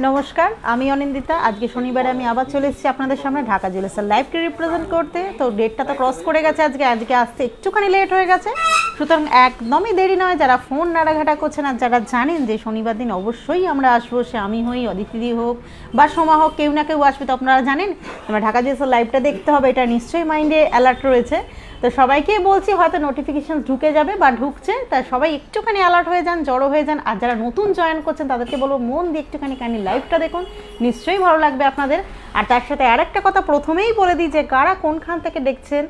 নমস্কার, আমি অনিন্দিতা। আজকে শনিবারে আমি আবার চলে এসেছি আপনাদের সামনে ঢাকা জুয়েলার্সের লাইভকে রিপ্রেজেন্ট করতে। তো ডেটটা তো ক্রস করে গেছে, আজকে আসতে একটুখানি লেট হয়ে গেছে, সুতরাং একদমই দেরি নয়। যারা ফোন নাড়াঘাটা করছেন আর যারা জানেন যে শনিবার দিন অবশ্যই আমরা আসবো, সে আমি হই, অদিতিদি হোক বা সোমা হোক, কেউ না কেউ আসবে, তো আপনারা জানেন আমরা ঢাকা জুয়েলার্সের লাইভটা দেখতে হবে, এটা নিশ্চয়ই মাইন্ডে অ্যালার্ট রয়েছে। তো সবাইকেই বলছি হয়তো নোটিফিকেশান ঢুকে যাবে বা ঢুকছে, তাই সবাই একটুখানি অ্যালার্ট হয়ে যান, জড়ো হয়ে যান। আর যারা নতুন জয়েন করছেন তাদেরকে বলবো মন দিয়ে একটুখানি লাইভটা দেখুন, নিশ্চয়ই ভালো লাগবে আপনাদের। আর তার সাথে আরেকটা কথা প্রথমেই বলে দিই যে কারা কোনখান থেকে দেখছেন,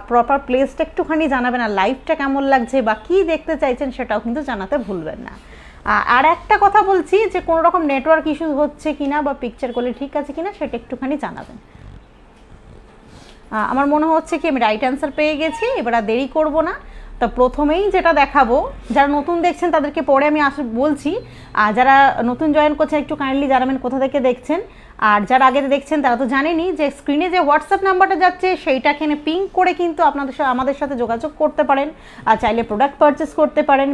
প্রপার প্লেসটা একটুখানি জানাবেন, আর লাইভটা কেমন লাগছে বা কী দেখতে চাইছেন সেটাও কিন্তু জানাতে ভুলবেন না। আর একটা কথা বলছি যে কোনো রকম নেটওয়ার্ক ইস্যু হচ্ছে কিনা বা পিকচার কোয়ালিটি ঠিক আছে কিনা সেটা একটুখানি জানাবেন। আমার মনে হচ্ছে কি আমি রাইট অ্যান্সার পেয়ে গেছি, এবার আর দেরি করবো না। তো প্রথমেই যেটা দেখাবো, যারা নতুন দেখছেন তাদেরকে পরে আমি বলছি, যারা নতুন জয়েন করছেন একটু কাইন্ডলি জানাবেন কোথা থেকে দেখছেন। আর যারা আগে দেখছেন তারা তো জানেনই যে স্ক্রিনে যে হোয়াটসঅ্যাপ নাম্বারটা যাচ্ছে সেইটাখানে পিঙ্ক করে কিন্তু আমাদের সাথে যোগাযোগ করতে পারেন। আর চাইলে প্রোডাক্ট পারচেস করতে পারেন,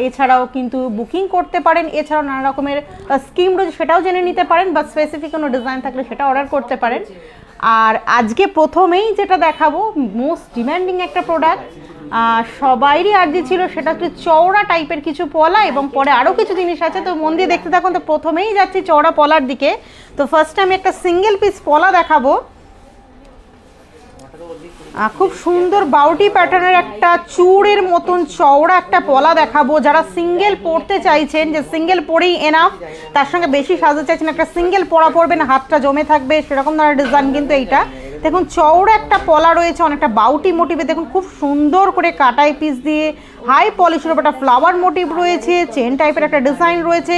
এছাড়াও কিন্তু বুকিং করতে পারেন, এছাড়াও নানা রকমের স্কিম রয়েছে সেটাও জেনে নিতে পারেন, বা স্পেসিফিক কোনো ডিজাইন থাকলে সেটা অর্ডার করতে পারেন। আর আজকে প্রথমেই যেটা দেখাবো মোস্ট ডিম্যান্ডিং একটা প্রোডাক্ট, সবাইরই আর্জি ছিল, সেটা হচ্ছে চওড়া টাইপের কিছু পলা, এবং পরে আরও কিছু জিনিস আছে, তো মন দিয়ে দেখতে থাকুন। তো প্রথমেই যাচ্ছি চওড়া পলার দিকে। তো ফার্স্টে আমি একটা সিঙ্গেল পিস পলা দেখাবো, খুব সুন্দর বাউটি প্যাটার্নের একটা চূড়ের মতন চওড়া একটা পলা দেখাবো। যারা সিঙ্গেল পরতে চাইছেন, যে সিঙ্গেল পরেই এনাফ, তার সঙ্গে বেশি সাজতে চাইছেন, একটা সিঙ্গেল পরা পরবেন, হাতটা জমে থাকবে, সেরকম ধরনের ডিজাইন কিন্তু এইটা। দেখুন চওড়া একটা পলা রয়েছে, অনেকটা বাউটি মোটিভে, দেখুন খুব সুন্দর করে কাটাই পিস দিয়ে হাই পলিশের উপর একটা ফ্লাওয়ার মোটিভ রয়েছে, চেন টাইপের একটা ডিজাইন রয়েছে,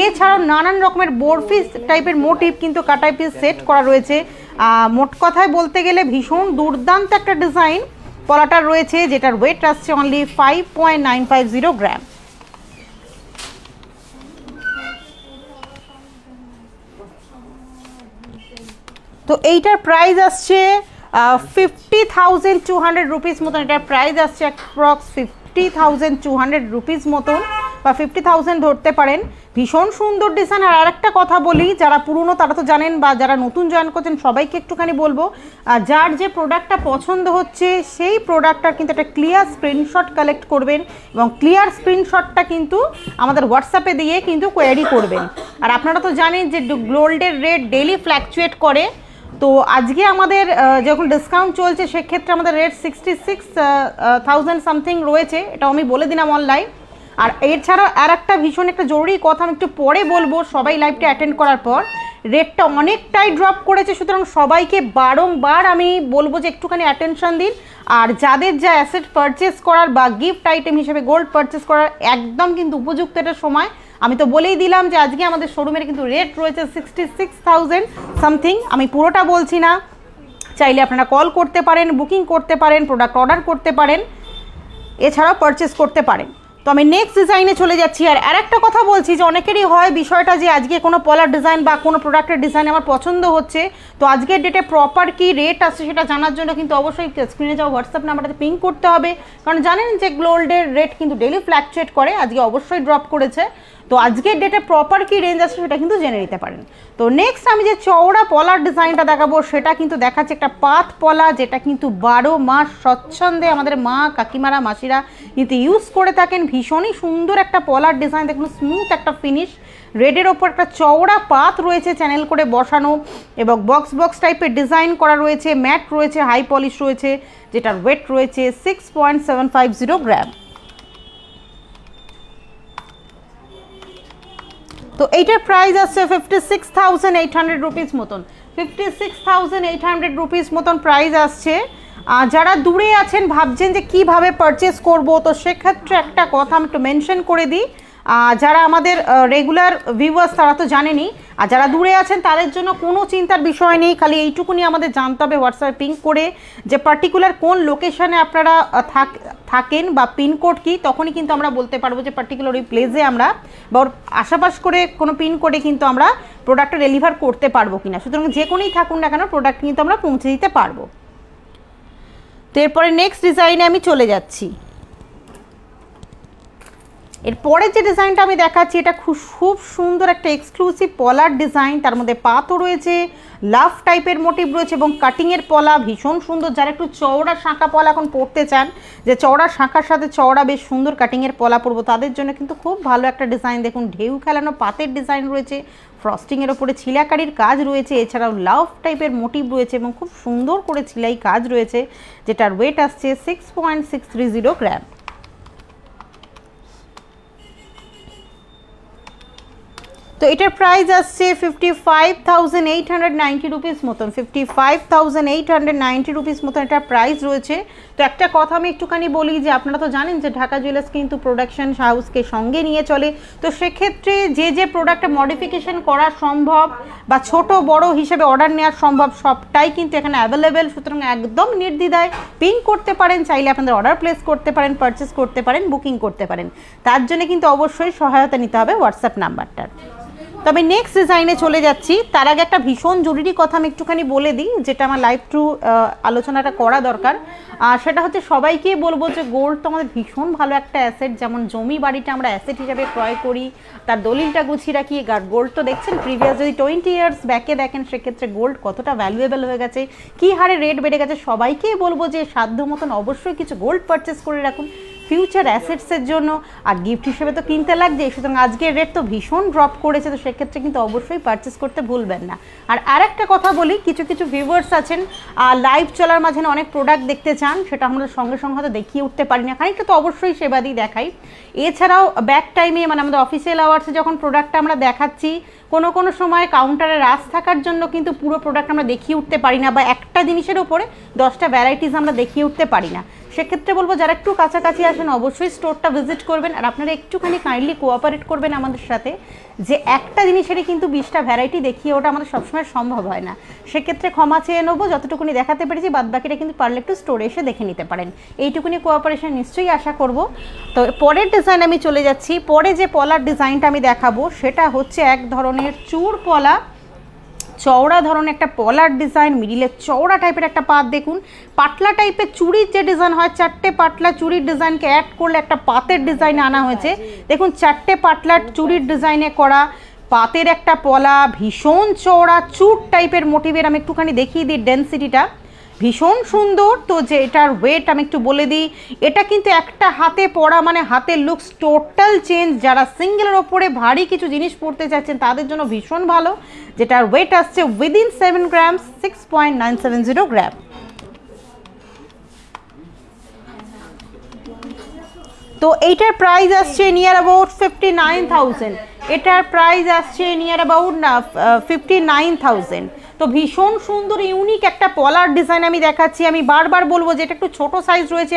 এছাড়াও নানান রকমের বরফি টাইপের মোটিভ কিন্তু কাটাই পিস সেট করা রয়েছে। মোট কথায় বলতে গেলে ভীষণ দুর্দান্ত একটা ডিজাইন পলাটার রয়েছে, যেটার ওয়েট আসছে অনলি 5.950 গ্রাম। তো এইটার প্রাইস আসছে 50,200 রুপিস মতন। এটার প্রাইস আসছে অ্যাপ্রক্স 50,200 রুপিস মতন, বা 50,000 ধরতে পারেন। ভীষণ সুন্দর ডিজাইন। আর আরেকটা কথা বলি, যারা পুরনো তারা তো জানেন, বা যারা নতুন জয়েন করছেন সবাইকে একটুখানি বলবো, যার যে প্রোডাক্টটা পছন্দ হচ্ছে সেই প্রোডাক্টটার কিন্তু একটা ক্লিয়ার স্ক্রিনশট কালেক্ট করবেন, এবং ক্লিয়ার স্ক্রিনশটটা কিন্তু আমাদের হোয়াটসঅ্যাপে দিয়ে কিন্তু কোয়ারি করবেন। আর আপনারা তো জানেন যে গোল্ডের রেট ডেইলি ফ্ল্যাকচুয়েট করে, তো আজকে আমাদের যখন ডিসকাউন্ট চলছে সেক্ষেত্রে আমাদের রেট 66,000 সামথিং রয়েছে, এটাও আমি বলে দিলাম অনলাইন। আর এছাড়া আর একটা ভীষণ একটা জরুরি কথা আমি একটু পরে বলবো, সবাই লাইভটা অ্যাটেন্ড করার পর, রেটটা অনেকটাই ড্রপ করেছে, সুতরাং সবাইকে বারংবার আমি বলবো যে একটুখানি অ্যাটেনশন দিন। আর যাদের যা অ্যাসেট পারচেস করার বা গিফট আইটেম হিসেবে গোল্ড পারচেস করার একদম কিন্তু উপযুক্ত এটা সময়। আমি তো বলেই দিলাম যে আজকে আমাদের শোরুমের কিন্তু রেট রয়েছে 66,000 সামথিং। আমি পুরোটা বলছি না, চাইলে আপনারা কল করতে পারেন, বুকিং করতে পারেন, প্রোডাক্ট অর্ডার করতে পারেন, এছাড়াও পারচেস করতে পারেন। তো আমি নেক্সট ডিজাইনে চলে যাচ্ছি। আর আরেকটা কথা বলছি যে অনেকেরই হয় বিষয়টা যে আজকে কোনো পলার ডিজাইন বা কোনো প্রোডাক্টের ডিজাইন আমার পছন্দ হচ্ছে, তো আজকের ডেটে প্রপার কি রেট আসছে সেটা জানার জন্য কিন্তু অবশ্যই স্ক্রিনে যাওয়া হোয়াটসঅ্যাপ নাম্বারটাতে পিং করতে হবে, কারণ জানেন যে গোল্ডের রেট কিন্তু ডেইলি ফ্ল্যাকচুয়েট করে, আজকে অবশ্যই ড্রপ করেছে। তো আজকের ডেটে প্রপার কি রেঞ্জ আছে সেটা কিন্তু জেনে নিতে পারেন। তো নেক্সট আমি যে চওড়া পলার ডিজাইনটা দেখাবো সেটা কিন্তু দেখাচ্ছে একটা পাত পলা, যেটা কিন্তু 12 মাস স্বচ্ছন্দে আমাদের মা কাকিমারা মাসিরা কিন্তু ইউজ করে থাকেন। ভীষণই সুন্দর একটা পলার ডিজাইন, দেখুন স্মুথ একটা ফিনিশ, রেডের ওপর একটা চওড়া পাত রয়েছে চ্যানেল করে বসানো, এবং বক্স টাইপের ডিজাইন করা রয়েছে, ম্যাট রয়েছে, হাই পলিশ রয়েছে, যেটার ওয়েট রয়েছে 6.750 গ্রাম। তো এইটার প্রাইস আছে 56,800 রুপিস মতন, 56,800 রুপিস মতন প্রাইস আসছে। যারা দূরে আছেন ভাবছেন যে কিভাবে পারচেস করব, তো সেক্ষেত্রে একটা কথা আমি একটু মেনশন করে দিই, যারা আমাদের রেগুলার ভিউয়ার্স তারা তো জানেনই, আর যারা দূরে আছেন তাদের জন্য কোনো চিন্তার বিষয় নেই, খালি এইটুকুনি আমাদের জানতে হবে হোয়াটসঅ্যাপে পিং করে যে পার্টিকুলার কোন লোকেশানে আপনারা থাকেন বা পিনকোড কী, তখনই কিন্তু আমরা বলতে পারবো যে পার্টিকুলার ওই প্লেসে আমরা বা ওর আশাপাশ করে কোনো পিনকোডে কিন্তু আমরা প্রোডাক্টটা ডেলিভার করতে পারবো কিনা। সুতরাং যে কোনোই থাকুন না কেন প্রোডাক্ট কিন্তু আমরা পৌঁছে দিতে পারবো। তো এরপরে নেক্সট ডিজাইনে আমি চলে যাচ্ছি। এরপরে যে ডিজাইনটা আমি দেখাচ্ছি এটা খুব সুন্দর একটা এক্সক্লুসিভ পলার ডিজাইন, তার মধ্যে পাতও রয়েছে, লাভ টাইপের মোটিভ রয়েছে এবং কাটিংয়ের পলা ভীষণ সুন্দর। যারা একটু চওড়া শাঁখা পলা এখন পরতে চান, যে চওড়া শাঁখার সাথে চওড়া বেশ সুন্দর কাটিংয়ের পলা পরবো, তাদের জন্য কিন্তু খুব ভালো একটা ডিজাইন। দেখুন ঢেউ খেলানো পাতের ডিজাইন রয়েছে, ফ্রস্টিংয়ের ওপরে ছিলাকারির কাজ রয়েছে, এছাড়াও লাভ টাইপের মোটিভ রয়েছে এবং খুব সুন্দর করে ছিলাই কাজ রয়েছে, যেটার ওয়েট আসছে 6.630 গ্রাম। তো এটার প্রাইস আসছে 55,890 রুপিস মতন, 55,890 রুপিস মতন এটার প্রাইস রয়েছে। তো একটা কথা আমি একটুখানি বলি যে আপনারা তো জানেন যে ঢাকা জুয়েলার্স কিন্তু প্রোডাকশন হাউসকে সঙ্গে নিয়ে চলে, তো সেক্ষেত্রে যে প্রোডাক্টটা মডিফিকেশন করা সম্ভব বা ছোট বড় হিসেবে অর্ডার নেওয়া সম্ভব সবটাই কিন্তু এখানে অ্যাভেলেবেল। সুতরাং একদম নির্দ্বিধায় পিং করতে পারেন, চাইলে আপনাদের অর্ডার প্লেস করতে পারেন, পারচেস করতে পারেন, বুকিং করতে পারেন। তার জন্য কিন্তু অবশ্যই সহায়তা নিতে হবে হোয়াটসঅ্যাপ নাম্বারটার। তবে নেক্সট ডিজাইনে চলে যাচ্ছি, তার আগে একটা ভীষণ জরুরি কথা আমি একটুখানি বলে দিই, যেটা আমার লাইভ থ্রু আলোচনাটা করা দরকার। সেটা হচ্ছে সবাইকেই বলবো যে গোল্ড তো আমাদের ভীষণ ভালো একটা অ্যাসেট, যেমন জমি বাড়িটা আমরা অ্যাসেট হিসাবে ক্রয় করি, তার দলিলটা গুছিয়ে রাখি। গোল্ড তো দেখছেন প্রিভিয়াস যদি 20 ইয়ার্স ব্যাকে দেখেন, সেক্ষেত্রে গোল্ড কতটা ভ্যালুয়েবল হয়ে গেছে, কী হারে রেট বেড়ে গেছে। সবাইকেই বলবো যে সাধ্য মতন অবশ্যই কিছু গোল্ড পারচেস করে রাখুন ফিউচার অ্যাসেটসের জন্য, আর গিফট হিসেবে তো কিনতে লাগছে। সুতরাং আজকের রেট তো ভীষণ ড্রপ করেছে, তো সেক্ষেত্রে কিন্তু অবশ্যই পারচেস করতে ভুলবেন না। আর একটা কথা বলি, কিছু ভিউয়ার্স আছেন লাইভ চলার মাঝে অনেক প্রোডাক্ট দেখতে চান, সেটা আমরা সঙ্গে সঙ্গে হয়তো দেখিয়ে উঠতে পারি না, খানিকটা তো অবশ্যই সেবা দিয়ে দেখাই। এছাড়াও ব্যাক টাইমে মানে আমাদের অফিসিয়াল আওয়ার্সে যখন প্রোডাক্টটা আমরা দেখাচ্ছি, কোনো সময় কাউন্টারে রাশ থাকার জন্য কিন্তু পুরো প্রোডাক্ট আমরা দেখিয়ে উঠতে পারি না, বা একটা জিনিসের ওপরে 10টা ভ্যারাইটিস আমরা দেখিয়ে উঠতে পারি না। সেক্ষেত্রে বলবো যারা একটু কাছাকাছি আসেন অবশ্যই স্টোরটা ভিজিট করবেন, আর আপনারা একটুখানি কাইন্ডলি কোঅপারেট করবেন আমাদের সাথে, যে একটা জিনিসেরই কিন্তু 20টা ভ্যারাইটি দেখিয়ে ওটা আমাদের সবসময় সম্ভব হয় না। সেক্ষেত্রে ক্ষমা চেয়ে নেবো, যতটুকুনি দেখাতে পেরেছি, বাদবাকিটা কিন্তু পারলে একটু স্টোরে এসে দেখে নিতে পারেন। এইটুকুনি কোঅপারেশন নিশ্চয়ই আশা করব। তো পরের ডিজাইন আমি চলে যাচ্ছি। পরে যে পলার ডিজাইনটা আমি দেখাবো সেটা হচ্ছে এক ধরনের চূড় পলা, চওড়া ধরনের একটা পলার ডিজাইন, মিডিলে চওড়া টাইপের একটা পাত। দেখুন পাতলা টাইপের চুড়ির যে ডিজাইন হয়, 4টে পাতলা চুড়ির ডিজাইনকে অ্যাড করলে একটা পাতের ডিজাইনে আনা হয়েছে। দেখুন 4টে পাতলা চুড়ির ডিজাইনে করা পাতের একটা পলা, ভীষণ চওড়া চুড় টাইপের মোটিভের। আমি একটুখানি দেখিয়ে দিই ডেন্সিটিটা, ভীষণ সুন্দর। তো যে এটার ওয়েট আমি একটু বলে দিই, এটা কিন্তু একটা হাতে পরা মানে হাতের লুকস টোটাল চেঞ্জ। যারা সিঙ্গেলের ওপরে ভারী কিছু জিনিস পরতে চাচ্ছেন তাদের জন্য ভীষণ ভালো, যেটার ওয়েট আসছে উইদিন 7 গ্রাম, 6.970 গ্রাম। তো এইটার প্রাইস আসছে নিয়ার অ্যাবাউট 59,000, এটার প্রাইস আসছে নিয়ার অ্যাবাউট 59,000। তো ভীষণ সুন্দর ইউনিক একটা পলার ডিজাইন আমি দেখাচ্ছি। আমি বারবার বলবো যে এটা একটু ছোটো সাইজ রয়েছে,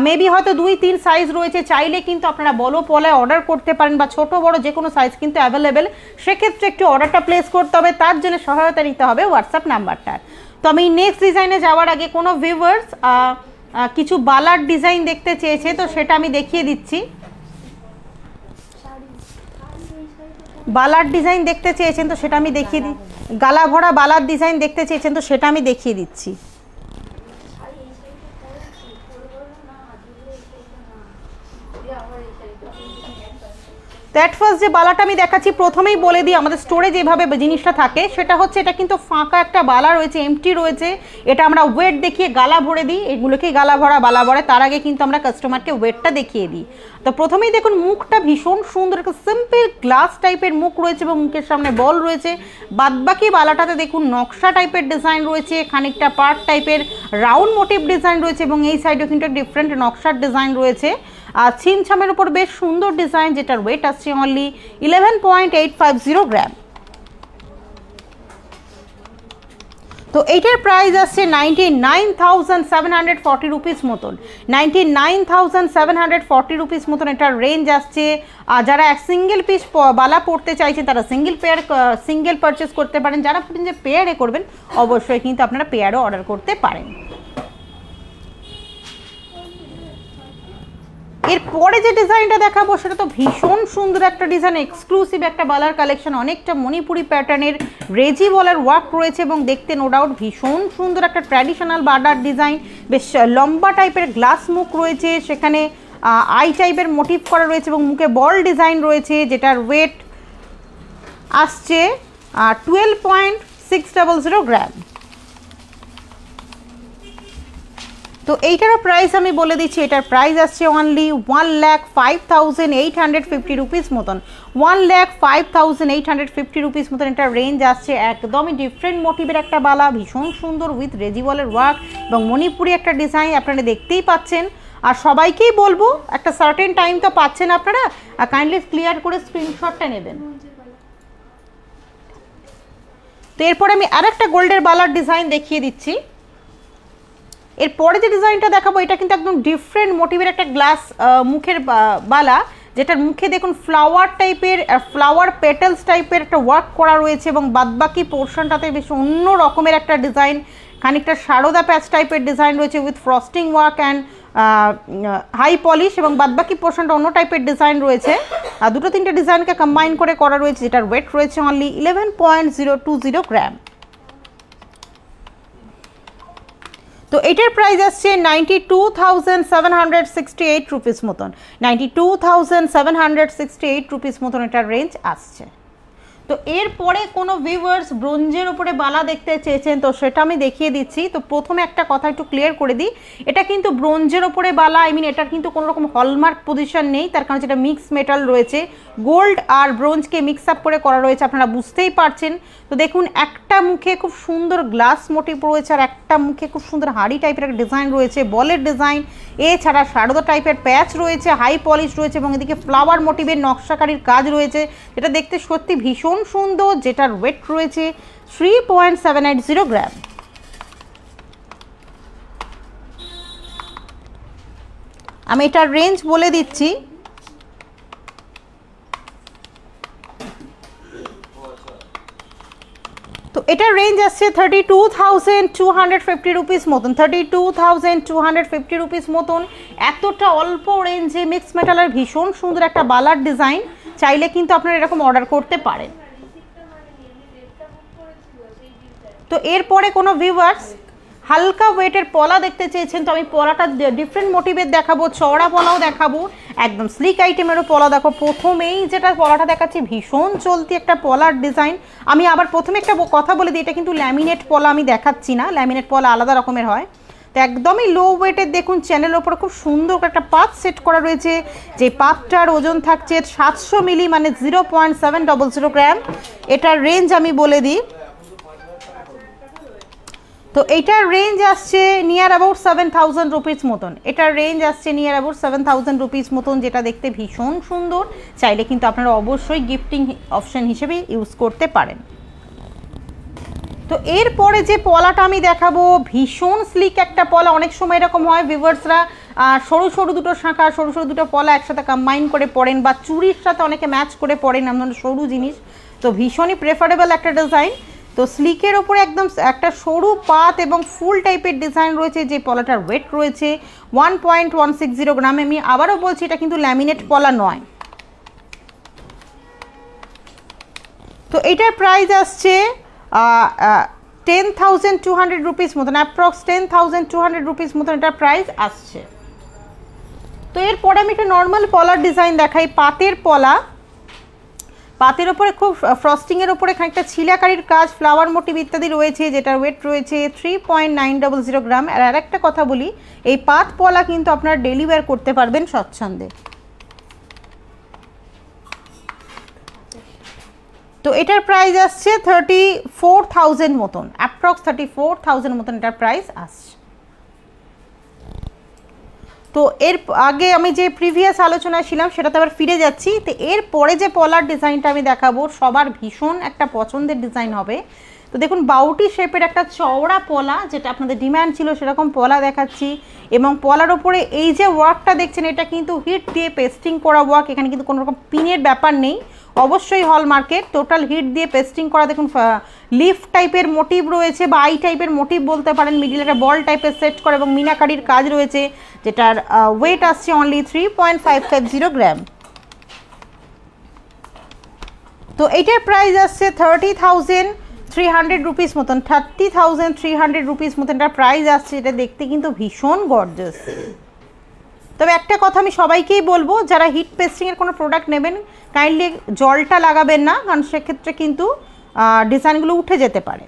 মেবি হয়তো 2-3 সাইজ রয়েছে, চাইলে কিন্তু আপনারা বড় পলায় অর্ডার করতে পারেন, বা ছোট বড় যে কোনো সাইজ কিন্তু অ্যাভেলেবেল। সেক্ষেত্রে একটু অর্ডারটা প্লেস করতে হবে, তার জন্য সহায়তা নিতে হবে হোয়াটসঅ্যাপ নাম্বারটার। তো আমি নেক্সট ডিজাইনে যাওয়ার আগে কোনো ভিউয়ার্স কিছু বালার ডিজাইন দেখতে চেয়েছে, তো সেটা আমি দেখিয়ে দিচ্ছি। বালার ডিজাইন দেখতে চেয়েছেন তো সেটা আমি দেখিয়ে দিই, গালা ভরা বালার ডিজাইন দেখতে চেয়েছেন তো সেটা আমি দেখিয়ে দিচ্ছি। তো অ্যাট ফার্স্ট যে বালাটা আমি দেখাচ্ছি, প্রথমেই বলে দিই আমাদের স্টোরে যেভাবে জিনিসটা থাকে সেটা হচ্ছে এটা কিন্তু ফাঁকা একটা বালা রয়েছে, এমটি রয়েছে। এটা আমরা ওয়েট দেখিয়ে গালা ভরে দিই, এগুলোকে গালা ভরা বালা ভরে, তার আগে কিন্তু আমরা কাস্টমারকে ওয়েটটা দেখিয়ে দিই। তো প্রথমেই দেখুন মুখটা ভীষণ সুন্দর, একটা সিম্পল গ্লাস টাইপের মুখ রয়েছে এবং মুখের সামনে বল রয়েছে। বাদবাকি বালাটাতে দেখুন নকশা টাইপের ডিজাইন রয়েছে, খানিকটা পার্ট টাইপের রাউন্ড মোটিভ ডিজাইন রয়েছে এবং এই সাইডেও কিন্তু ডিফারেন্ট নকশার ডিজাইন রয়েছে। আর ছিমছামের উপর বেশ সুন্দর ডিজাইন, যেটার ওয়েট আসছে অনলি 11.850 গ্রাম। তো এইটার প্রাইস আসছে 99,740 রুপিস মতন, 99,740 রুপিস মতন এটার রেঞ্জ আসছে। আর যারা এক সিঙ্গেল পিস বালা পড়তে চাইছেন তারা সিঙ্গেল পারচেস করতে পারেন, যারা যে পেয়ারে করবেন অবশ্যই কিন্তু আপনারা পেয়ারও অর্ডার করতে পারেন। এরপরে যে ডিজাইনটা দেখাবো সেটা তো ভীষণ সুন্দর একটা ডিজাইন, এক্সক্লুসিভ একটা বালার কালেকশন, অনেকটা মণিপুরি প্যাটার্নের রেজি বলার ওয়ার্ক রয়েছে এবং দেখতে নো ডাউট ভীষণ সুন্দর একটা ট্র্যাডিশনাল বার্ডার ডিজাইন। বেশ লম্বা টাইপের গ্লাস মুখ রয়েছে, সেখানে আই টাইপের মোটিভ করা রয়েছে এবং মুখে বল ডিজাইন রয়েছে, যেটার ওয়েট আসছে 12.600 গ্রাম। তো এইটারও প্রাইস আমি বলে দিচ্ছি, এটার প্রাইস আসছে অনলি 1,05,850 রুপিস মতন। 1,05,850 রুপিস মতন এটা রেঞ্জ আসছে। একদমই ডিফারেন্ট মোটিভের একটা বালা, ভীষণ সুন্দর উইথ রেজিবলের ওয়ার্ক এবং মণিপুরি একটা ডিজাইন আপনারা দেখতেই পাচ্ছেন। আর সবাইকেই বলবো একটা সার্টেন টাইম তো পাচ্ছেন আপনারা, আর কাইন্ডলি ক্লিয়ার করে স্ক্রিনশটটা নেবেন। তো এরপর আমি আরেকটা গোল্ডের বালার ডিজাইন দেখিয়ে দিচ্ছি। এরপরে যে ডিজাইনটা দেখাবো এটা কিন্তু একদম ডিফারেন্ট মোটিভের একটা গ্লাস মুখের বালা, যেটার মুখে দেখুন ফ্লাওয়ার টাইপের, ফ্লাওয়ার পেটালস টাইপের একটা ওয়ার্ক করা রয়েছে এবং বাদবাকি পোর্শনটাতে বেশ অন্য রকমের একটা ডিজাইন, খানিকটা সারদা প্যাচ টাইপের ডিজাইন রয়েছে with frosting work and high polish, এবং বাদবাকি পোর্শনটা অন্য টাইপের ডিজাইন রয়েছে। আর দুটো তিনটে ডিজাইনকে কম্বাইন করে করা রয়েছে, যেটার ওয়েট রয়েছে অনলি 11.020 গ্রাম। তো এটার প্রাইস আসছে 92,768 রুপিস মতন। 92,768 রুপিস মতন এটার রেঞ্জ আসছে। তো এরপরে কোনো ভিউয়ার্স ব্রোঞ্জের উপরে বালা দেখতে চেয়েছেন, তো সেটা আমি দেখিয়ে দিচ্ছি। তো প্রথমে একটা কথা একটু ক্লিয়ার করে দিই, এটা কিন্তু ব্রোঞ্জের উপরে বালা, আই মিন এটার কিন্তু কোনো রকম হলমার্ক পজিশন নেই, তার কারণ যেটা মিক্স মেটাল রয়েছে, গোল্ড আর ব্রোঞ্জকে মিক্স আপ করে করা রয়েছে, আপনারা বুঝতেই পারছেন। তো দেখুন একটা মুখে খুব সুন্দর গ্লাস মোটিভ রয়েছে আর একটা মুখে খুব সুন্দর হাড়ি টাইপের একটা ডিজাইন রয়েছে, বলের ডিজাইন, এছাড়া সারদা টাইপের প্যাচ রয়েছে, হাই পলিশ রয়েছে এবং এদিকে ফ্লাওয়ার মোটিভের নকশাকারীর কাজ রয়েছে, যেটা দেখতে সত্যি ভীষণ সুন্দর, যেটার ওয়েট রয়েছে 3.780 গ্রাম। আমি এটার রেঞ্জ বলে দিচ্ছি। তো এটার রেঞ্জ আসছে 32,250 রুপিস মতন। 32,250 রুপিস মতন। এতটা অল্প রেঞ্জে মিক্স মেটালের ভীষণ সুন্দর একটা বালার ডিজাইন, চাইলে কিন্তু আপনারা এরকম অর্ডার করতে পারেন। তো এরপরে কোনো ভিউয়ার্স হালকা ওয়েটের পলা দেখতে চেয়েছেন, তো আমি পলাটা ডিফারেন্ট মোটিভের দেখাবো, চওড়া পলাও দেখাবো, একদম স্লিক আইটেমেরও পলা দেখো। প্রথমেই যেটা পলাটা দেখাচ্ছি ভীষণ চলতি একটা পলার ডিজাইন। আমি আবার প্রথমে একটা কথা বলে দিই, এটা কিন্তু ল্যামিনেট পলা আমি দেখাচ্ছি না, ল্যামিনেট পলা আলাদা রকমের হয়। তো একদমই লো ওয়েটের দেখুন, চ্যানেলের ওপরে খুব সুন্দর একটা পাত সেট করা রয়েছে, যে পাতটার ওজন থাকছে 700 মিলি, মানে 0.700 গ্রাম। এটার রেঞ্জ আমি বলে দিই, তো এটার রেঞ্জ আসছে নিয়ার অ্যাবাউট 7,000 রুপিস মতন। এটার রেঞ্জ আসছে নিয়ার অ্যাবাউট 7,000 রুপিস মতন, যেটা দেখতে ভীষণ সুন্দর, চাইলে কিন্তু আপনারা অবশ্যই গিফটিং অপশন হিসেবে ইউজ করতে পারেন। তো এরপরে যে পলাটা আমি দেখাবো ভীষণ স্লিক একটা পলা। অনেক সময় এরকম হয় ভিউয়ার্সরা সরু সরু দুটো শাঁখা, সরু সরু দুটো পলা একসাথে কম্বাইন করে পরেন, বা চুড়ির সাথে অনেকে ম্যাচ করে পরেন এমন সরু জিনিস, তো ভীষণই প্রেফারেবল একটা ডিজাইন। তো স্লিকের ওপরে একদম একটা সরু পাত এবং ফুল টাইপের ডিজাইন রয়েছে, যে পলাটার ওয়েট রয়েছে 1.160 গ্রাম। আমি আবারও বলছি এটা কিন্তু ল্যামিনেট পলা নয়। তো এটার প্রাইস আসছে 10,200 রুপিস মতন, অ্যাপ্রক্স 10,200 রুপিস মতন এটার প্রাইস আসছে। তো এরপরে আমি একটা নর্মাল পলার ডিজাইন দেখাই, পাতের পলা। পাতের ওপরে খুব ফ্রস্টিংয়ের ওপরে খানিকটা ছিলাকারির কাজ, ফ্লাওয়ার মোটিভ ইত্যাদি রয়েছে, যেটার ওয়েট রয়েছে 3.900 গ্রাম। আর একটা কথা বলি, এই পাত পলা কিন্তু আপনারা ডেলি ওয়্যার করতে পারবেন স্বচ্ছন্দে। তো এটার প্রাইস আসছে 34,000 মতন, অ্যাপ্রক্স 34,000 মতন এটার প্রাইস আসছে। তো এর আগে আমি যে প্রিভিয়াস আলোচনায় ছিলাম সেটাতে আবার ফিরে যাচ্ছি। তো এর পরে যে পলার ডিজাইনটা আমি দেখাবো সবার ভীষণ একটা পছন্দের ডিজাইন হবে। তো দেখুন বাউটি শেপের একটা চওড়া পলা, যেটা আপনাদের ডিমান্ড ছিল সেরকম পলা দেখাচ্ছি। এবং পলার ওপরে এই যে ওয়ার্কটা দেখছেন এটা কিন্তু হিট দিয়ে পেস্টিং করা ওয়ার্ক, এখানে কিন্তু কোনো রকম পিনের ব্যাপার নেই, অবশ্যই হলমার্কের, টোটাল হিট দিয়ে পেস্টিং করা। দেখুন লিফ টাইপের মোটিভ রয়েছে বা আই টাইপের মোটিভ বলতে পারেন, মিডিল একটা বল টাইপের সেট করা এবং মিনাকারির কাজ রয়েছে, যেটার ওয়েট আসছে অনলি 3.550 গ্রাম। তো এইটার প্রাইস আসছে 30,300 রুপিস মতন, 30,300 রুপিস মতন এটার প্রাইস আসছে। এটা দেখতে কিন্তু ভীষণ গর্জাস। তবে একটা কথা আমি সবাইকেই বলবো, যারা হিট পেস্টিংয়ের কোনো প্রোডাক্ট নেবেন কাইন্ডলি জলটা লাগাবেন না, কারণ সেক্ষেত্রে কিন্তু ডিজাইনগুলো উঠে যেতে পারে।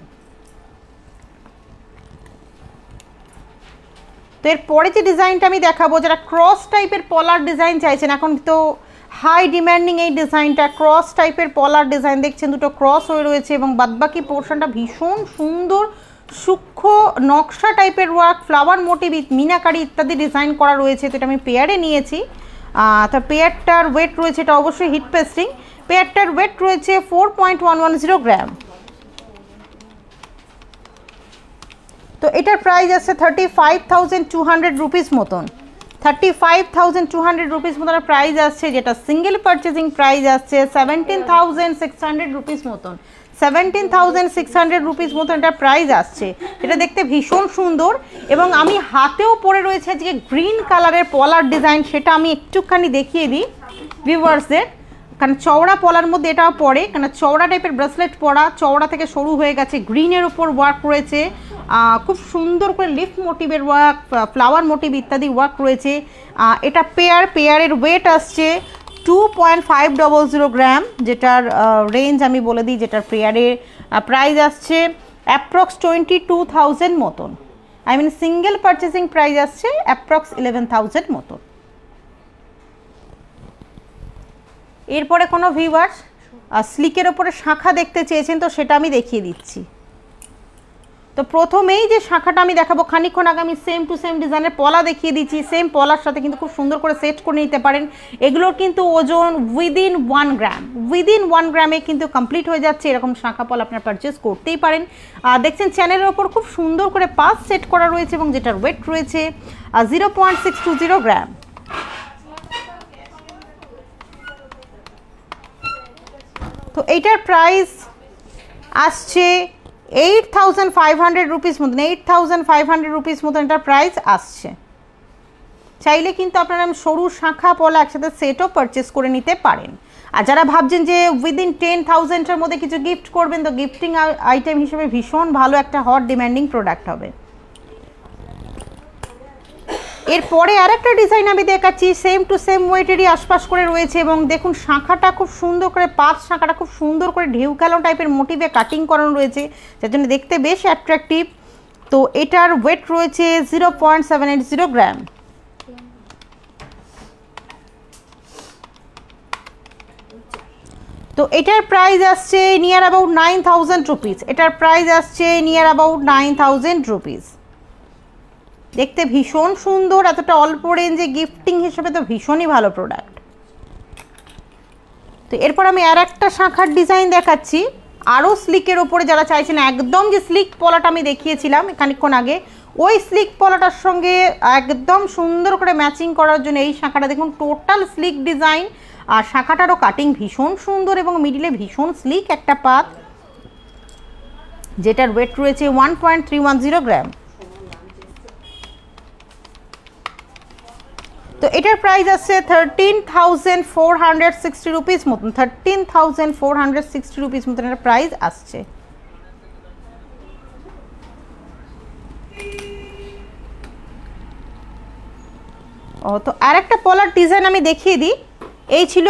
তো এরপরে যে ডিজাইনটা আমি দেখাবো, যারা ক্রস টাইপের পলার ডিজাইন চাইছেন, এখন তো হাই ডিম্যান্ডিং এই ডিজাইনটা, ক্রস টাইপের পলার ডিজাইন দেখছেন, দুটো ক্রস হয়ে রয়েছে এবং বাদবাকি পোর্শনটা ভীষণ সুন্দর সূক্ষ্ম নকশা টাইপের ওয়ার্ক, ফ্লাওয়ার মোটিভ, মিনাকারি ইত্যাদি ডিজাইন করা রয়েছে। তো এটা আমি পেয়ারে নিয়েছি। তো পেয়ারটার ওয়েট রয়েছে, এটা অবশ্যই হিট পেস্টিং, পেয়ারটার ওয়েট রয়েছে 4.110 গ্রাম। তো এটার প্রাইস আছে 35,200 রুপিস মতন, 35,200 রুপিস মতন প্রাইস আসছে, যেটা সিঙ্গেল পারচেজিং প্রাইস আসছে 17,600 রুপিস মতন, 17,600 রুপিস মতন এটা প্রাইস আসছে। এটা দেখতে ভীষণ সুন্দর এবং আমি হাতেও পরে রয়েছে আজকে গ্রিন কালারের পলার ডিজাইন, সেটা আমি একটুখানি দেখিয়ে দিই ভিউয়ার্সদের। কারণ চওড়া পলার মধ্যে এটাও পড়ে, কারণ চওড়া টাইপের ব্রেসলেট পরা, চওড়া থেকে সরু হয়ে গেছে, গ্রিনের উপর ওয়ার্ক রয়েছে, খুব সুন্দর করে লিফ মোটিভের ওয়ার্ক, ফ্লাওয়ার মোটিভ ইত্যাদি ওয়ার্ক রয়েছে। এটা পেয়ারের ওয়েট আসছে 2.500 গ্রাম, যেটার রেঞ্জ আমি বলে দিই, যেটার পেয়ারের প্রাইস আসছে অ্যাপ্রক্স 22,000 মতন, I mean single purchasing price আসছে অ্যাপ্রক্স 11,000 মতন। এরপরে কোনো ভিউয়ার্স স্লিকের ওপরে শাখা দেখতে চেয়েছেন, তো সেটা আমি দেখিয়ে দিচ্ছি। তো প্রথমেই যে শাখাটা আমি দেখাবো, খানিকক্ষণ আগে আমি সেম টু সেম ডিজাইনের পলা দেখিয়ে দিচ্ছি, সেম পলার সাথে কিন্তু খুব সুন্দর করে সেট করে নিতে পারেন। এগুলোর কিন্তু ওজন উইদিন 1 গ্রাম, উইদিন 1 গ্রামে কিন্তু কমপ্লিট হয়ে যাচ্ছে। এরকম শাখা পলা আপনার পারচেস করতেই পারেন। দেখছেন চ্যানেলের ওপর খুব সুন্দর করে পাস সেট করা রয়েছে এবং যেটার ওয়েট রয়েছে 0.620 গ্রাম। তো এইটার প্রাইস আসছে 8,500 রুপিস মতন, 8,500 রুপিস মতন এটার প্রাইস আসছে। চাইলে কিন্তু আপনারা সরু শাখা পলা একসাথে সেটও পারচেস করে নিতে পারেন। আর যারা ভাবছেন যে উইদিন 10,000-এর মধ্যে কিছু গিফট করবেন, তো গিফটিং আইটেম হিসেবে ভীষণ ভালো একটা হট ডিম্যান্ডিং প্রোডাক্ট হবে। এরপরে আরেকটা ডিজাইন আমি দেখাচ্ছি, সেম টু সেম ওয়েটেরই আশপাশ করে রয়েছে এবং দেখুন শাখাটা খুব সুন্দর করে, পাঁচ শাখাটা খুব সুন্দর করে ঢেউ খেলানো টাইপের মোটিভে কাটিং করানো রয়েছে, যার জন্য দেখতে বেশ অ্যাট্রাকটিভ। তো এটার ওয়েট রয়েছে 0.780 গ্রাম। তো এটার প্রাইস আসছে নিয়ার অ্যাবাউট 9,000 রুপিস, এটার প্রাইস আসছে নিয়ার অ্যাবাউট 9,000 রুপিস। দেখতে ভীষণ সুন্দর, এতটা অল্প রেঞ্জে গিফটিং হিসেবে তো ভীষণই ভালো প্রোডাক্ট। তো এরপর আমি আর একটা শাখার ডিজাইন দেখাচ্ছি, আরও স্লিকের ওপরে যারা চাইছেন, একদম যে স্লিক পলাটা আমি দেখিয়েছিলাম খানিকক্ষণ আগে, ওই স্লিক পলাটার সঙ্গে একদম সুন্দর করে ম্যাচিং করার জন্য এই শাখাটা দেখুন, টোটাল স্লিক ডিজাইন, আর শাখাটারও কাটিং ভীষণ সুন্দর এবং মিডিলে ভীষণ স্লিক একটা পাত, যেটার ওয়েট রয়েছে 1.310 গ্রাম। তো এটার প্রাইস আছে 13,460 রুপিস মতন, 13,460 রুপিস মতন এটার প্রাইস আসছে। তো আর একটা পলার ডিজাইন আমি দেখিয়ে দিই। এই ছিল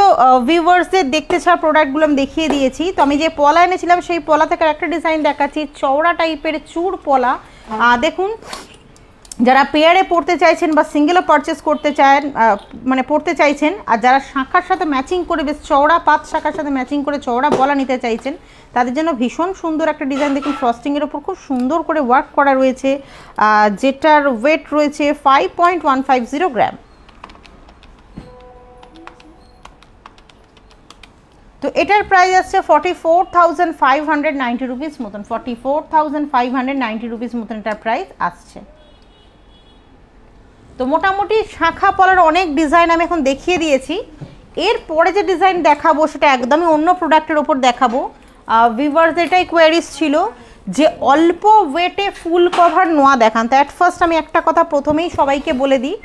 ভিউয়ার্সদের দেখতে চাওয়া প্রোডাক্টগুলো আমি দেখিয়ে দিয়েছি। তো আমি যে পলা এনেছিলাম সেই পলা থেকে একটা ডিজাইন দেখাচ্ছি, চওড়া টাইপের চূড় পলা। দেখুন, যারা পেয়ারে পড়তে চাইছেন বা সিঙ্গেলও পারচেস করতে চান, মানে পড়তে চাইছেন, আর যারা শাখার সাথে ম্যাচিং করে বেশ চওড়া পাত শাখার সাথে ম্যাচিং করে চওড়া পলা নিতে চাইছেন, তাদের জন্য ভীষণ সুন্দর একটা ডিজাইন। দেখুন ফ্রস্টিংয়ের ওপর খুব সুন্দর করে ওয়ার্ক করা রয়েছে, যেটার ওয়েট রয়েছে 5.150 গ্রাম। তো এটার প্রাইস আসছে 44,590 রুপিস মতন, 44,590 রুপিস মতন এটার প্রাইস আসছে। তো মোটামুটি শাখা পলার অনেক ডিজাইন আমি এখন দেখিয়ে দিয়েছি। এরপরে যে ডিজাইন দেখাবো সেটা একদমই অন্য প্রোডাক্টের ওপর দেখাবো। ভিউয়ার্স এটাই কোয়ারিজ ছিল যে অল্প ওয়েটে ফুল কভার নোয়া দেখান। তো অ্যাট ফার্স্ট আমি একটা কথা প্রথমেই সবাইকে বলে দিই,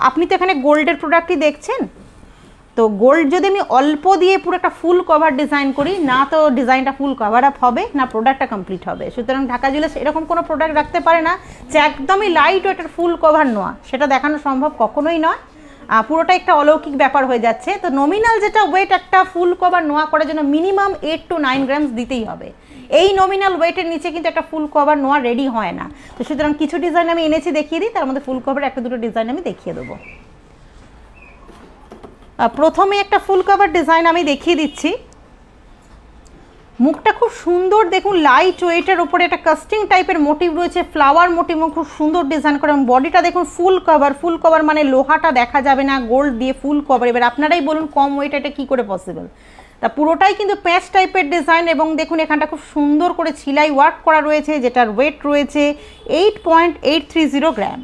আপনি তো এখানে গোল্ডের প্রোডাক্টই দেখছেন, তো গোল্ড যদি আমি অল্প দিয়ে পুরো একটা ফুল কভার ডিজাইন করি, না তো ডিজাইনটা ফুল কভার আপ হবে, না প্রোডাক্টটা কমপ্লিট হবে। সুতরাং ঢাকা জুয়েলার্স এরকম কোনো প্রোডাক্ট রাখতে পারে না যে একদমই লাইট ওয়েটের ফুল কভার নোয়া, সেটা দেখানো সম্ভব কখনোই নয়। পুরোটা একটা অলৌকিক ব্যাপার হয়ে যাচ্ছে। তো নমিনাল যেটা ওয়েট একটা ফুল কভার নোয়া করার জন্য মিনিমাম 8 to 9 গ্রামস দিতেই হবে। এই নমিনাল ওয়েটের নিচে কিন্তু একটা ফুল কভার নোয়া রেডি হয় না। তো সুতরাং কিছু ডিজাইন আমি এনেছি দেখিয়ে দিই, তার মধ্যে ফুল কভার একটা দুটো ডিজাইন আমি দেখিয়ে দেবো। প্রথমে একটা ফুল কভার ডিজাইন আমি দেখিয়ে দিচ্ছি। মুখটা খুব সুন্দর দেখুন, লাইট ওয়েটের উপরে একটা কাস্টিং টাইপের মোটিভ রয়েছে, ফ্লাওয়ার মোটিভ, খুব সুন্দর ডিজাইন করে। এবং বডিটা দেখুন ফুল কভার, ফুল কভার মানে লোহাটা দেখা যাবে না, গোল্ড দিয়ে ফুল কভার। এবার আপনারাই বলুন কম ওয়েট এটা কী করে পসিবল। তা পুরোটাই কিন্তু প্যাচ টাইপের ডিজাইন এবং দেখুন এখানটা খুব সুন্দর করে ছিলাই ওয়ার্ক করা রয়েছে, যেটার ওয়েট রয়েছে 8.830 গ্রাম।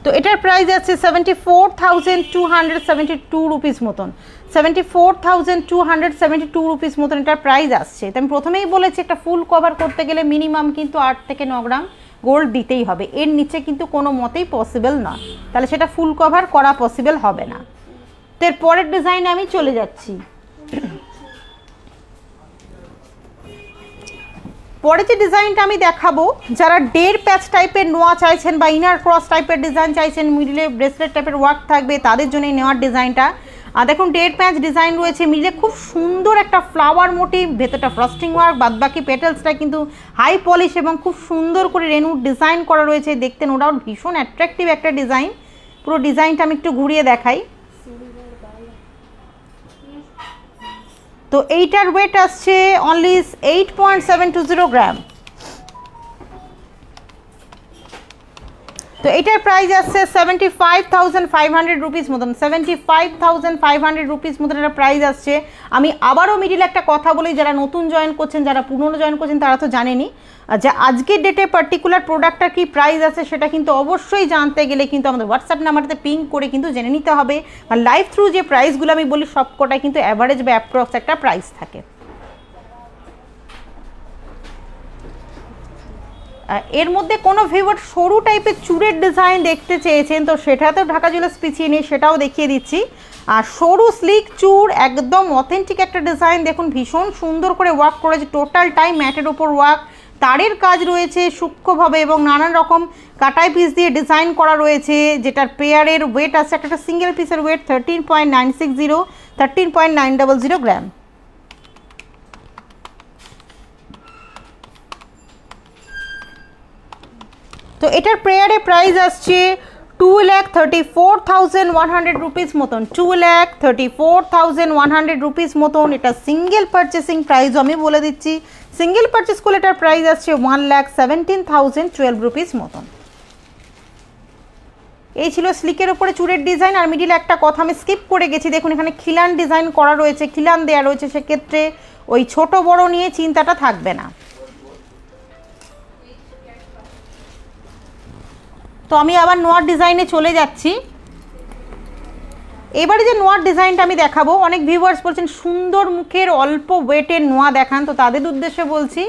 তো এটার প্রাইস আছে 74,272 রুপিস মতন, 74,272 রুপিস মতন এটার প্রাইস আসছে। তো আমি প্রথমেই বলেছি একটা ফুল কভার করতে গেলে মিনিমাম কিন্তু 8 থেকে 9 গ্রাম গোল্ড দিতেই হবে, এর নিচে কিন্তু কোনো মতেই পসিবল না, তাহলে সেটা ফুল কভার করা পসিবল হবে না। তো এর পরের ডিজাইনে আমি চলে যাচ্ছি। পরে যে ডিজাইনটা আমি দেখাবো, যারা ডের প্যাচ টাইপের নোয়া চাইছেন বা ইনার ক্রস টাইপের ডিজাইন চাইছেন, মিডলে ব্রেসলেট টাইপের ওয়ার্ক থাকবে, তাদের জন্য এই নেওয়ার ডিজাইনটা। আর দেখুন ডের প্যাচ ডিজাইন রয়েছে, মিডলে খুব সুন্দর একটা ফ্লাওয়ার মোটিভ, ভেতরটা ফ্রস্টিং ওয়ার্ক, বাদবাকি পেটেলসটা কিন্তু হাই পলিশ এবং খুব সুন্দর করে রেনুর ডিজাইন করা রয়েছে। দেখতে নো ডাউট ভীষণ অ্যাট্রাকটিভ একটা ডিজাইন। পুরো ডিজাইনটা আমি একটু ঘুরিয়ে দেখাই। তো এইটার ওয়েট আসছে অনলি 8.720 গ্রাম। তো এটার প্রাইস আসছে 75,500 রুপিস মতন, 75,500 রুপিস মতন এটা প্রাইস আসছে। আমি আবারও মিডিল একটা কথা বলি, যারা নতুন জয়েন করছেন, যারা পুরনো জয়েন করছেন তারা তো জানেনই যে আজকের ডেটে পার্টিকুলার প্রোডাক্টটার কি প্রাইস আছে সেটা কিন্তু অবশ্যই জানতে গেলে কিন্তু আমাদের হোয়াটসঅ্যাপ নাম্বারটাতে পিং করে কিন্তু জেনে নিতে হবে। আর লাইভ থ্রু যে প্রাইসগুলো আমি বলি সবকটাই কিন্তু অ্যাভারেজ বা অ্যাপ্রক্স একটা প্রাইস থাকে। এর মধ্যে কোনো ভিউয়ার সরু টাইপের চুড়ের ডিজাইন দেখতে চেয়েছেন, তো সেটাতেও ঢাকা জুয়েলার্স পিছিয়ে নিয়ে সেটাও দেখিয়ে দিচ্ছি। আর সরু স্লিক চুড় একদম অথেন্টিক একটা ডিজাইন, দেখুন ভীষণ সুন্দর করে ওয়ার্ক করেছে, টোটালটাই ম্যাটের ওপর ওয়ার্ক, তারের কাজ রয়েছে সূক্ষ্মভাবে এবং নানান রকম কাটাই পিস দিয়ে ডিজাইন করা রয়েছে, যেটার পেয়ারের ওয়েট আছে একটা সিঙ্গেল পিসের ওয়েট 13.900 গ্রাম। তো এটার পেয়ারে প্রাইস আসছে 2,34,100 রুপিস মতন, 2,34,100 রুপিস মতন। এটা সিঙ্গেল পারচেসিং প্রাইসও আমি বলে দিচ্ছি, সিঙ্গেল পারচেস করলে এটার প্রাইস আসছে 1,17,012 রুপিস মতন। এই ছিল স্লিকের উপরে চুড়ের ডিজাইন। আর মিডিলে একটা কথা আমি স্কিপ করে গেছি, দেখুন এখানে খিলান ডিজাইন করা রয়েছে, খিলান দেওয়া রয়েছে, সেক্ষেত্রে ওই ছোট বড় নিয়ে চিন্তাটা থাকবে না। তো আমি আবার নোয়ার ডিজাইনে চলে যাচ্ছি। এবারে যে নোয়ার ডিজাইনটা আমি দেখাবো, অনেক ভিউয়ার্স বলছেন সুন্দর মুখের অল্প ওয়েটের নোয়া দেখান, তো তাদের উদ্দেশ্যে বলছি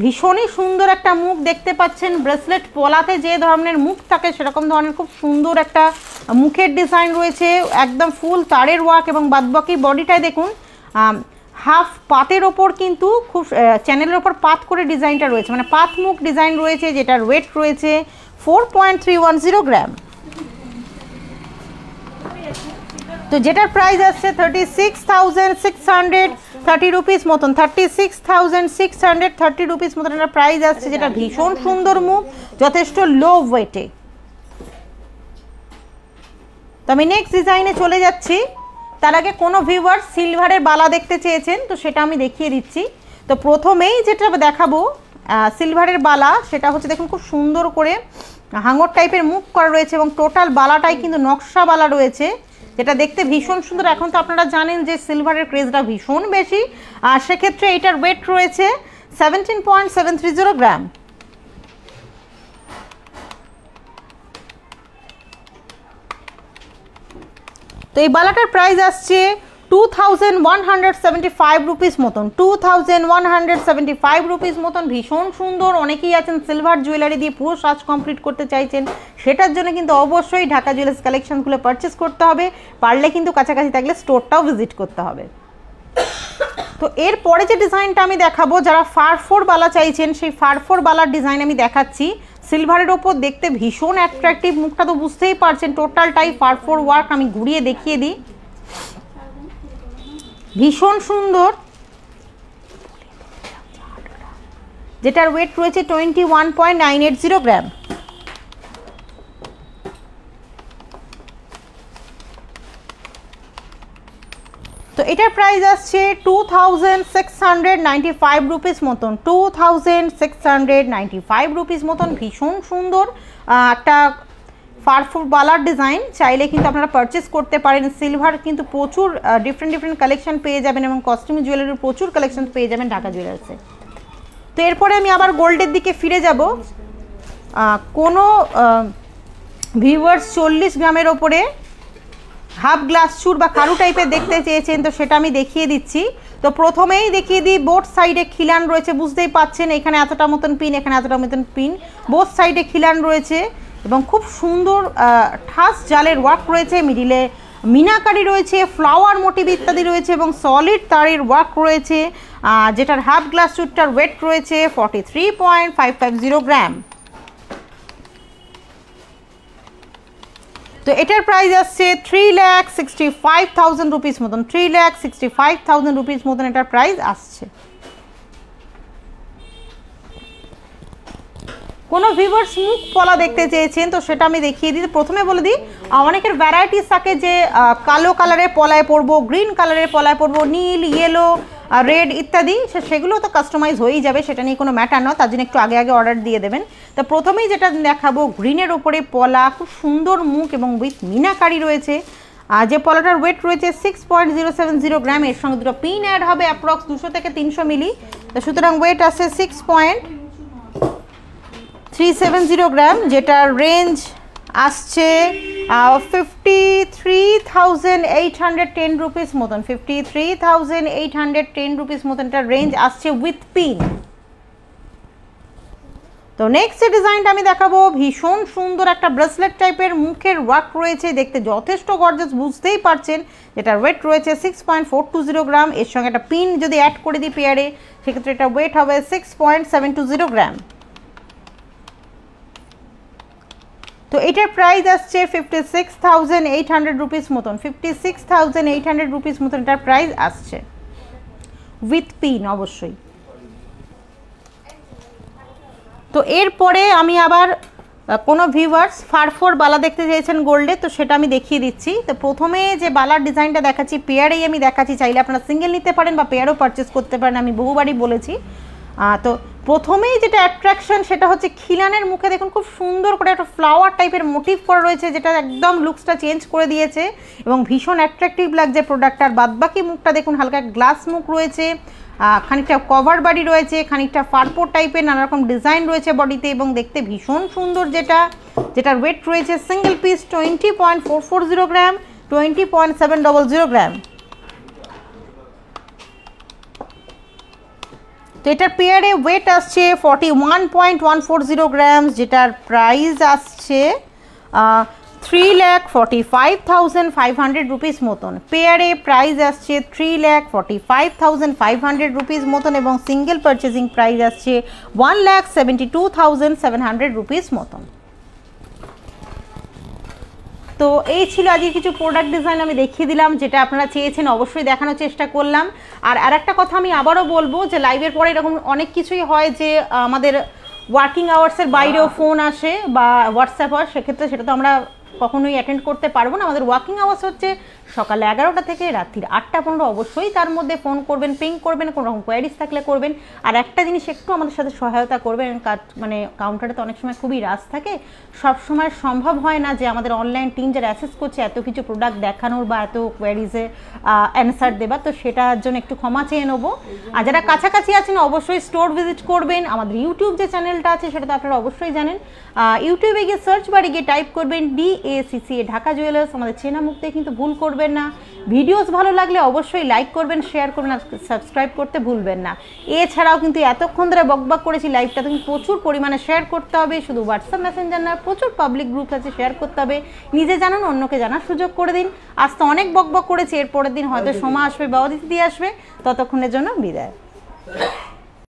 ভীষণই সুন্দর একটা মুখ দেখতে পাচ্ছেন। ব্রেসলেট পলাতে যে ধরনের মুখ থাকে সেরকম ধরনের খুব সুন্দর একটা মুখের ডিজাইন রয়েছে, একদম ফুল তারের ওয়ার্ক এবং বাদবাকি বডিটায় দেখুন হাফ পাতের ওপর কিন্তু খুব চ্যানেলের ওপর পাত করে ডিজাইনটা রয়েছে, মানে পাত মুখ ডিজাইন রয়েছে, যেটার ওয়েট রয়েছে 4.310 গ্রাম। তো যেটার প্রাইস আসছে 36,630 রুপিস মতন, 36,630 রুপিস মতন একটা প্রাইস আসছে, যেটা ভীষণ সুন্দর মুখ, যথেষ্ট লো ওয়েটে। তো আমি নেক্সট ডিজাইনে চলে যাচ্ছি। তার আগে কোনো ভিউয়ার সিলভারের বালা দেখতে চেয়েছেন, তো সেটা আমি দেখিয়ে দিচ্ছি। তো প্রথমেই যেটা দেখাবো সিলভারের বালা, সেটা হচ্ছে দেখুন খুব সুন্দর করে হাঙর টাইপের মুখ করা রয়েছে এবং টোটাল বালাটাই কিন্তু নকশা বালা রয়েছে, যেটা দেখতে ভীষণ সুন্দর। এখন তো আপনারা জানেন যে সিলভারের ক্রেজটা ভীষণ বেশি, আর সেক্ষেত্রে এটার ওয়েট রয়েছে 17.730 গ্রাম। তো এই বালাটার প্রাইস আসছে 2,175 রুপিস মতন, 2,175 রুপিস মতন। ভীষণ সুন্দর। অনেকেই আছেন সিলভার জুয়েলারি দিয়ে পুরো সাজ কমপ্লিট করতে চাইছেন, সেটার জন্য কিন্তু অবশ্যই ঢাকা জুয়েলার্স কালেকশনগুলো পারচেস করতে হবে, পারলে কিন্তু কাছাকাছি থাকলে স্টোরটাও ভিজিট করতে হবে। তো এরপরে যে ডিজাইনটা আমি দেখাবো, যারা ফারফোর বালা চাইছেন সেই ফারফোর বালার ডিজাইন আমি দেখাচ্ছি। সিলভারের ওপর দেখতে ভীষণ অ্যাট্রাকটিভ, মুখটা তো বুঝতেই পারছেন টোটালটাই ফারফোর ওয়ার্ক। আমি ঘুরিয়ে দেখিয়ে দিই, ভীষণ সুন্দর, যেটার ওয়েট রয়েছে 21.980 গ্রাম। তো এটার প্রাইস আসছে 2695 রুপিস মতন, 2695 রুপিস মতন। ভীষণ সুন্দর একটা ফারফোর বালার ডিজাইন, চাইলে কিন্তু আপনারা পারচেস করতে পারেন। সিলভার কিন্তু প্রচুর ডিফারেন্ট কালেকশন পেয়ে যাবেন এবং কস্টিউম জুয়েলারির প্রচুর কালেকশন পেয়ে যাবেন ঢাকা জুয়েলার্সে। তো এরপরে আমি আবার গোল্ডের দিকে ফিরে যাব। কোনো ভিউয়ার্স 40 গ্রামের ওপরে হাফ গ্লাস চুর বা কারু টাইপের দেখতে চেয়েছেন, তো সেটা আমি দেখিয়ে দিচ্ছি। তো প্রথমেই দেখিয়ে দিই, বোথ সাইডে খিলান রয়েছে, বুঝতেই পাচ্ছেন এখানে এতটা মতন পিন, এখানে এতটা মতন পিন, বোথ সাইডে খিলান রয়েছে এবং খুব সুন্দর ঠাস জালের ওয়ার্ক রয়েছে, মিডিলে মিনাকারি রয়েছে, ফ্লাওয়ার মোটিভ ইত্যাদি রয়েছে এবং সলিড তারের ওয়ার্ক রয়েছে। যেটার হাফ গ্লাস চুরটার ওয়েট রয়েছে 43.550 গ্রাম। তো এটার প্রাইস আসছে 3,65,000 রুপিস মতন, 3,65,000 রুপিস মতন এটার প্রাইস আসছে। কোনো ভিউয়ার্স মুখ পলা দেখতে চেয়েছেন, তো সেটা আমি দেখিয়ে দিই। প্রথমে বলে দিই, অনেকের ভ্যারাইটিস থাকে যে কালো কালারের পলায় পরবো, গ্রিন কালারের পলায় পরবো, নীল, ইয়েলো, রেড ইত্যাদি, সেগুলো তো কাস্টমাইজ হয়েই যাবে, সেটা নিয়ে কোনো ম্যাটার নয়, তার জন্য একটু আগে আগে অর্ডার দিয়ে দেবেন। তো প্রথমেই যেটা দেখাবো, গ্রিনের ওপরে পলা, খুব সুন্দর মুখ এবং উইথ মিনাকারি রয়েছে। যে পলাটার ওয়েট রয়েছে 6.070 গ্রাম, এর সঙ্গে দুটো পিন অ্যাড হবে, অ্যাপ্রক্স 200 থেকে 300 মিলি। তো সুতরাং ওয়েট আছে 6.370 গ্রাম, যেটার রেঞ্জ আসছে 53,810 রুপিস মতন, 53,810 রুপিস মতন এটার রেঞ্জ আসছে উইথ পিন। তো নেক্সট যে ডিজাইনটা আমি দেখাবো, ভীষণ সুন্দর একটা ব্রেসলেট টাইপের মুখের ওয়ার্ক রয়েছে, দেখতে যথেষ্ট গর্জাস, বুঝতেই পারছেন। যেটার ওয়েট রয়েছে 6.420 গ্রাম, এর সঙ্গে একটা পিন যদি অ্যাড করে দিই পেয়ারে, সেক্ষেত্রে এটা ওয়েট হবে 6.720 গ্রাম। তো এটার প্রাইস আসছে 56,800 রুপিস মতন, 56,800 রুপিস মতন এটার প্রাইস আসছে উইথ পিন অবশ্যই। তো এরপরে আমি আবার কোনো ভিউয়ার্স ফারফোর বালা দেখতে চেয়েছেন গোল্ডে, তো সেটা আমি দেখিয়ে দিচ্ছি। তো প্রথমে যে বালার ডিজাইনটা দেখাচ্ছি, পেয়ারেই আমি দেখাচ্ছি, চাইলে আপনারা সিঙ্গেল নিতে পারেন বা পেয়ারও পারচেস করতে পারেন, আমি বহুবারই বলেছি। তো প্রথমেই যেটা অ্যাট্রাকশন সেটা হচ্ছে খিলানের মুখে দেখুন খুব সুন্দর করে একটা ফ্লাওয়ার টাইপের মোটিভ করা রয়েছে, যেটা একদম লুকসটা চেঞ্জ করে দিয়েছে এবং ভীষণ অ্যাট্রাকটিভ লাগছে প্রোডাক্টটার। বাদবাকি মুখটা দেখুন হালকা গ্লাস মুখ রয়েছে, খানিকটা কভার বডি রয়েছে, খানিকটা ফারফোর টাইপের নানা রকম ডিজাইন রয়েছে বডিতে এবং দেখতে ভীষণ সুন্দর। যেটার ওয়েট রয়েছে সিঙ্গেল পিস 20.440 গ্রাম, 20.700 গ্রাম। তো এটার পেয়ারে ওয়েট আসছে 41.140 গ্রাম, যেটার প্রাইস আসছে 3,45,500 রুপিস মতন। পেয়ারে প্রাইস আসছে 3,45,500 রুপিস মতন এবং সিঙ্গেল পারচেজিং প্রাইস আসছে 1,72,700 রুপিস মতন। তো এই ছিল আজকে কিছু প্রোডাক্ট ডিজাইন আমি দেখিয়ে দিলাম, যেটা আপনারা চেয়েছেন অবশ্যই দেখানোর চেষ্টা করলাম। আর একটা কথা আমি আবারও বলবো যে লাইভের পরে এরকম অনেক কিছুই হয় যে আমাদের ওয়ার্কিং আওয়ার্সের বাইরেও ফোন আসে বা হোয়াটসঅ্যাপ হয়, সেক্ষেত্রে সেটা তো আমরা কখনোই অ্যাটেন্ড করতে পারবো না। আমাদের ওয়ার্কিং আওয়ার্স হচ্ছে সকাল 11টা থেকে রাত্রির 8টা 15, অবশ্যই তার মধ্যে ফোন করবেন, পিং করবেন, কোনো রকম কোয়ারিজ থাকলে করবেন। আর একটা জিনিস একটু আমাদের সাথে সহায়তা করবেন, মানে কাউন্টারে তো অনেক সময় খুবই রাশ থাকে, সব সময় সম্ভব হয় না যে আমাদের অনলাইন টিম যারা অ্যাসেস করছে এত কিছু প্রোডাক্ট দেখানোর বা এত কোয়ারিজে অ্যান্সার দেবার, তো সেটার জন্য একটু ক্ষমা চেয়ে নেবো। আর যারা কাছাকাছি আছেন অবশ্যই স্টোর ভিজিট করবেন। আমাদের ইউটিউব যে চ্যানেলটা আছে সেটা তো আপনারা অবশ্যই জানেন, ইউটিউবে গিয়ে সার্চ বারে গিয়ে টাইপ করবেন DACCA ঢাকা জুয়েলার্স, আমাদের চেনা মুখতে কিন্তু ভুল করবেন না। ভিডিওস ভালো লাগলে অবশ্যই লাইক করবেন, শেয়ার করবেন আর সাবস্ক্রাইব করতে ভুলবেন না। এছাড়াও কিন্তু এতক্ষণ ধরে বকবক করেছি, লাইভটা কিন্তু প্রচুর পরিমাণে শেয়ার করতে হবে, শুধু হোয়াটসঅ্যাপ মেসেঞ্জার না, প্রচুর পাবলিক গ্রুপ আছে, শেয়ার করতে হবে। নিজে জানুন, অন্যকে জানার সুযোগ করে দিন। আজ তো অনেক বকবক করেছি, এর পরের দিন হয়তো সময় আসবে বা অতিথি দিয়ে আসবে, ততক্ষণের জন্য বিদায়।